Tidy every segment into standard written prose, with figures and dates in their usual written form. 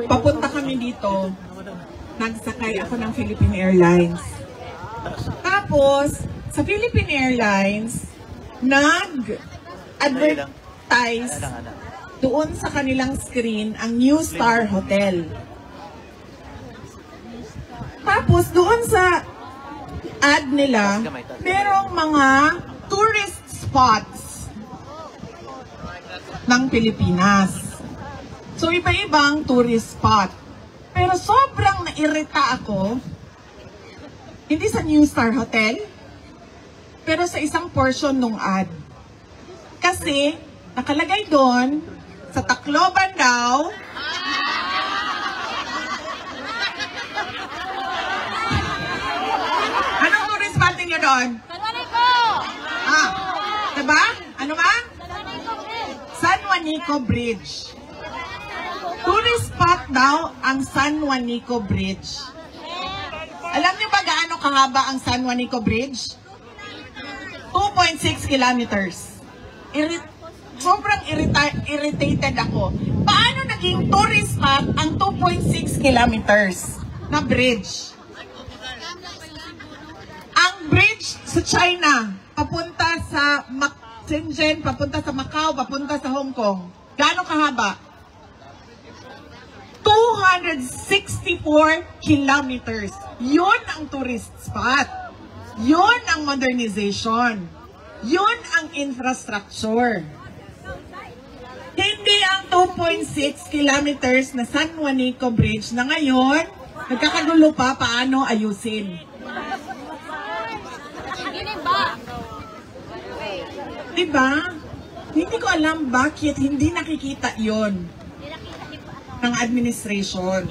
papunta kami dito, nagsakay ako ng Philippine Airlines. Tapos, sa Philippine Airlines, nag-advertise doon sa kanilang screen ang New Star Hotel. Tapos, doon sa ad nila, merong mga tourist spots ng Pilipinas. So, iba-ibang tourist spot. Pero sobrang nairita ako, hindi sa New Star Hotel, pero sa isang portion ng ad. Kasi, nakalagay doon, sa Tacloban daw, anong tourist spot niyo doon? San Juanico! Diba? Ano ba? San Juanico Bridge. Tourist spot daw ang San Juanico Bridge. Alam niyo ba gaano kahaba ang San Juanico Bridge? 2.6 kilometers. Sobrang irritated ako. Paano naging tourist spot ang 2.6 kilometers na bridge? Ang bridge sa China, papunta sa Shenzhen, papunta sa Macau, papunta sa Hong Kong. Gaano kahaba? 264 kilometers. Yun ang tourist spot. Yun ang modernization. Yun ang infrastructure. Hindi ang 2.6 kilometers na San Juanico Bridge na ngayon, nagkakagulo pa paano ayusin. Diba? Hindi ko alam bakit hindi nakikita yon ng administration.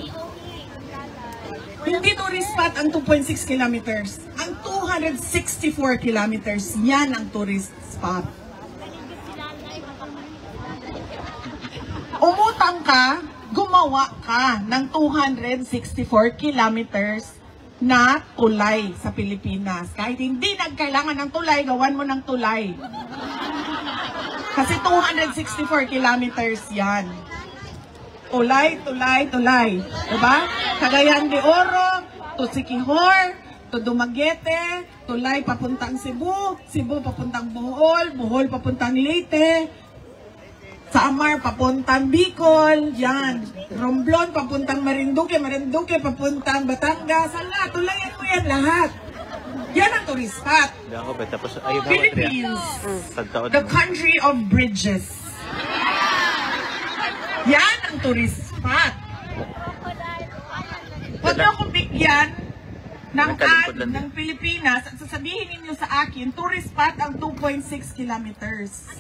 Hindi tourist spot ang 2.6 kilometers. Ang 264 kilometers, yan ang tourist spot. Umutang ka, gumawa ka ng 264 kilometers na tulay sa Pilipinas. Kahit hindi nagkailangan ng tulay, gawan mo ng tulay. Kasi 264 kilometers yan. Tulay, tulay, tulay. Diba? Cagayan de Oro, to Siquijor, to Dumaguete, tulay papuntang Cebu, Cebu papuntang Bohol, Bohol papuntang Leyte, sa Amar papuntang Bicol, yan. Romblon papuntang Marinduque, Marinduque papuntang Batangas. Ala, tulayan mo yan lahat. Yan ang tourist spot. Philippines, the country of bridges. Yan ang tourist spot. Huwag niyo akong bigyan ng ad ng Pilipinas at sasabihin ninyo sa akin, tourist spot ang 2.6 kilometers.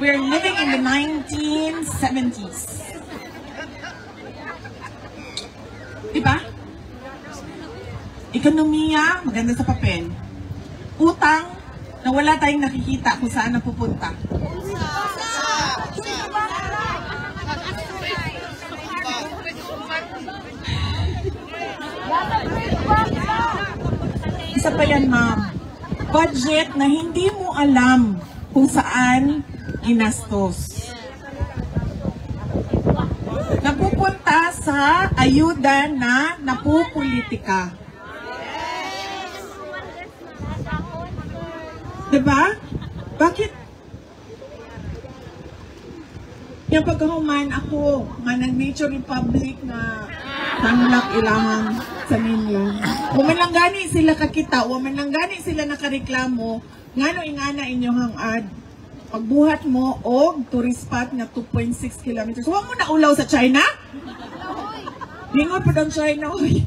We're living in the 1970s. Diba? Ekonomiya, maganda sa papel. Utang, na wala tayong nakikita kung saan napupunta. Isa pa yan, ma'am. Budget na hindi mo alam kung saan ginastos. Napupunta sa ayuda na napupolitika. Diba? Bakit? Yung pagkahuman ako, nga nag-Nature Republic na tanglak ilahang sa ninyo. Waman lang gani sila kakita, waman lang gani sila nakareklamo, ngano ingana inyong ad. Pagbuhat mo og tourist spot na 2.6 kilometers. Huwag mo na ulaw sa China? Lingon pa ng China, uy.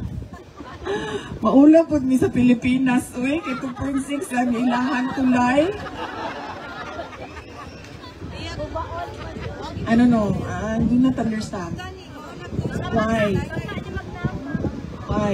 Maulaw po mi sa Pilipinas, uy, kay 2.6 lang ilahan tulay. I don't know, I do not understand. Why? Why?